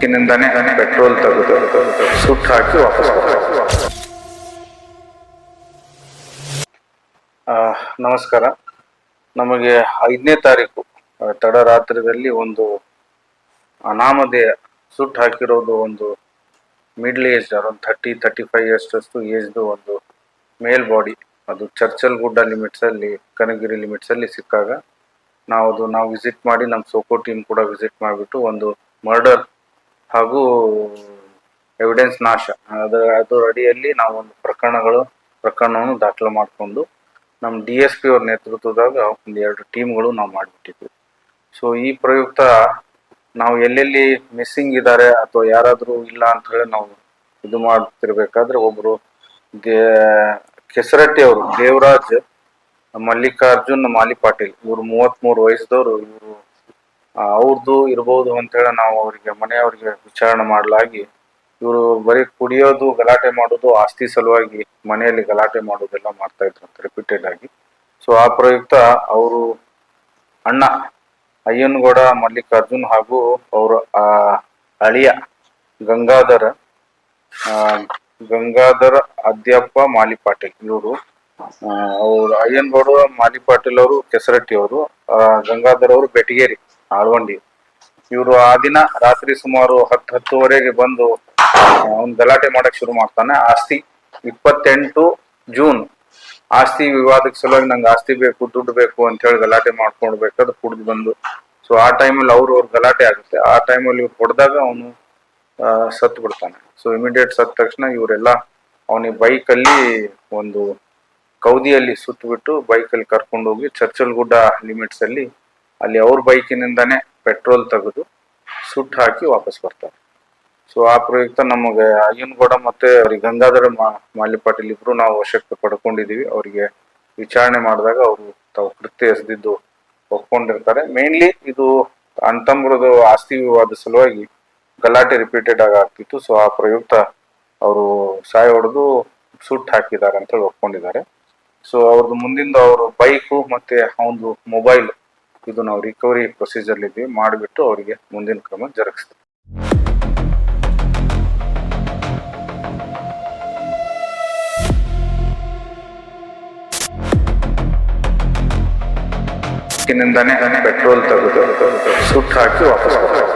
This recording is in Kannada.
ಬೈಕಿನಿಂದಾನೇ ಪೆಟ್ರೋಲ್ ತೆಗೆದು ಸುಟ್ಟು ಹಾಕಿ ವಾಪಸ್ ಬರ್ತಾರೆ. ನಮಸ್ಕಾರ. ನಮಗೆ 5ನೇ ತಾರೀಕು ತಡರಾತ್ರಿಯಲ್ಲಿ ಒಂದು ಅನಾಮಧೇಯ ಸುಟ್ಟು ಹಾಕಿರೋದು ಒಂದು ಮಿಡ್ಲ್ ಏಜ್, ಅರೌಂಡ್ 30-35 ಇಯರ್ಸ್ ಏಜ್ದು ಒಂದು ಮೇಲ್ ಬಾಡಿ. ಅದು ಚರ್ಚಲ್ ಗುಡ್ಡ ಲಿಮಿಟ್ಸಲ್ಲಿ, ಕನಗಿರಿ ಲಿಮಿಟ್ಸಲ್ಲಿ ಸಿಕ್ಕಾಗ ನಾವು ವಿಸಿಟ್ ಮಾಡಿ, ನಮ್ಮ ಸೋಕೋ ಟೀಮ್ ಕೂಡ ವಿಸಿಟ್ ಮಾಡಿಬಿಟ್ಟು ಒಂದು ಮರ್ಡರ್ ಹಾಗೂ ಎವಿಡೆನ್ಸ್ ನಾಶ ಅದು ಅಡಿಯಲ್ಲಿ ನಾವು ಒಂದು ಪ್ರಕರಣವನ್ನು ದಾಖಲೆ ಮಾಡಿಕೊಂಡು ನಮ್ಮ DSP ಅವ್ರ ನೇತೃತ್ವದಾಗ ಒಂದು 2 ಟೀಮ್ಗಳು ನಾವು ಮಾಡಿಬಿಟ್ಟಿದ್ವಿ. ಸೊ ಈ ಪ್ರಯುಕ್ತ ನಾವು ಎಲ್ಲೆಲ್ಲಿ ಮಿಸ್ಸಿಂಗ್ ಇದ್ದಾರೆ ಅಥವಾ ಯಾರಾದರೂ ಇಲ್ಲ ಅಂತ ಹೇಳಿ ನಾವು ಇದು ಮಾಡ್ತಿರ್ಬೇಕಾದ್ರೆ ಒಬ್ಬರು ಕೆಸರಟ್ಟಿ ಅವರು ದೇವರಾಜ್ ಮಲ್ಲಿಕಾರ್ಜುನ್ ಮಾಲಿ ಪಾಟೀಲ್, ಇವರು 33 ವಯಸ್ಸದವರು. ಇವರು ಅವ್ರದ್ದು ಇರ್ಬೋದು ಅಂತೇಳಿ ನಾವು ಮನೆಯವರಿಗೆ ವಿಚಾರಣೆ ಮಾಡಲಾಗಿ, ಇವರು ಬರೀ ಕುಡಿಯೋದು, ಗಲಾಟೆ ಮಾಡೋದು, ಆಸ್ತಿ ಸಲುವಾಗಿ ಮನೆಯಲ್ಲಿ ಗಲಾಟೆ ಮಾಡೋದೆಲ್ಲ ಮಾಡ್ತಾ ಇದ್ರು ಅಂತ ರಿಪೀಟೆಡ್ ಆಗಿ. ಸೊ ಆ ಪ್ರಯುಕ್ತ ಅವರು ಅಣ್ಣ ಅಯ್ಯನಗೌಡ ಮಲ್ಲಿಕಾರ್ಜುನ್ ಹಾಗೂ ಅವರ ಅಳಿಯ ಗಂಗಾಧರ ಅದ್ಯಪ್ಪ ಮಾಲಿ ಪಾಟೀಲ್, ಇವರು ಅವ್ರು ಅಯ್ಯನಗೌಡ ಮಾಲಿ ಪಾಟೀಲ್ ಅವರು ಕೆಸರಟ್ಟಿ ಅವರು, ಗಂಗಾಧರ್ ಅವರು ಬೆಟಗೇರಿ ಆಳ್ವಂಡಿ. ಇವರು ಆ ದಿನ ರಾತ್ರಿ ಸುಮಾರು 10-10:30 ಬಂದು ಅವ್ನು ಗಲಾಟೆ ಮಾಡಕ್ ಶುರು ಮಾಡ್ತಾನೆ. 28 ಜೂನ್ ಆಸ್ತಿ ವಿವಾದಕ್ಕೆ ಸಲುವಾಗಿ ನಂಗೆ ಆಸ್ತಿ ಬೇಕು, ದುಡ್ಡು ಬೇಕು ಅಂತ ಹೇಳಿ ಗಲಾಟೆ ಮಾಡ್ಕೊಂಡ್ಬೇಕಾದ್ರೆ ಕುಡ್ದು ಬಂದು, ಸೊ ಆ ಟೈಮಲ್ಲಿ ಅವ್ರ ಗಲಾಟೆ ಆಗುತ್ತೆ. ಆ ಟೈಮಲ್ಲಿ ಇವ್ರು ಹೊಡೆದಾಗ ಅವನು ಸತ್ತು ಬಿಡ್ತಾನೆ. ಸೊ ಇಮಿಡಿಯೇಟ್ ಸತ್ತ ತಕ್ಷಣ ಇವರೆಲ್ಲ ಅವನಿಗೆ ಬೈಕಲ್ಲಿ ಒಂದು ಕೌದಿಯಲ್ಲಿ ಸುತ್ತಬಿಟ್ಟು ಬೈಕಲ್ಲಿ ಕರ್ಕೊಂಡು ಹೋಗಿ ಚರ್ಚಲ್ ಗುಡ್ಡ ಲಿಮಿಟ್ಸ್ ಅಲ್ಲಿ ಅವ್ರ ಬೈಕಿನಿಂದಾನೇ ಪೆಟ್ರೋಲ್ ತೆಗೆದು ಸುಟ್ಟು ಹಾಕಿ ವಾಪಸ್ ಬರ್ತಾರೆ. ಸೊ ಆ ಪ್ರಯುಕ್ತ ನಮಗೆ ಅಯ್ಯನಗೌಡ ಮತ್ತೆ ಅವ್ರಿಗೆ ಗಂಗಾಧರ ಮಾಲಿ ಪಾಟೀಲ್ ಇಬ್ರು ನಾವು ವಶಕ್ಕೆ ಪಡ್ಕೊಂಡಿದೀವಿ. ಅವರಿಗೆ ವಿಚಾರಣೆ ಮಾಡಿದಾಗ ಅವರು ತಾವು ಕೃತ್ಯ ಎಸೆದಿದ್ದು ಒಪ್ಕೊಂಡಿರ್ತಾರೆ. ಮೇನ್ಲಿ ಇದು ಅಂತಂಬ್ರದು ಆಸ್ತಿ ವಿವಾದ ಸಲುವಾಗಿ ಗಲಾಟೆ ರಿಪೀಟೆಡ್ ಆಗ್ತಿತ್ತು. ಸೊ ಆ ಪ್ರಯುಕ್ತ ಅವರು ಸಾಯ ಹೊಡೆದು ಸುಟ್ಟು ಹಾಕಿದ್ದಾರೆ ಅಂತ ಹೇಳಿ ಒಪ್ಕೊಂಡಿದ್ದಾರೆ. ಸೊ ಅವ್ರದ್ದು ಮುಂದಿಂದ ಅವರು ಬೈಕು ಮತ್ತೆ ಅವನದು ಮೊಬೈಲ್ ಇದು ನಾವು ರಿಕವರಿ ಪ್ರೊಸೀಜರ್ ಇದ್ದೀವಿ, ಮಾಡಿಬಿಟ್ಟು ಅವರಿಗೆ ಮುಂದಿನ ಕ್ರಮ ಜರುಗಿಸ್ತೀವಿ. ಬೈಕಿನಿಂದಾನೇ ಪೆಟ್ರೋಲ್ ತೆಗೆದು ಸುಟ್ಟು ಹಾಕಿ ವಾಪಸ್ ಬರ್ತಾರೆ.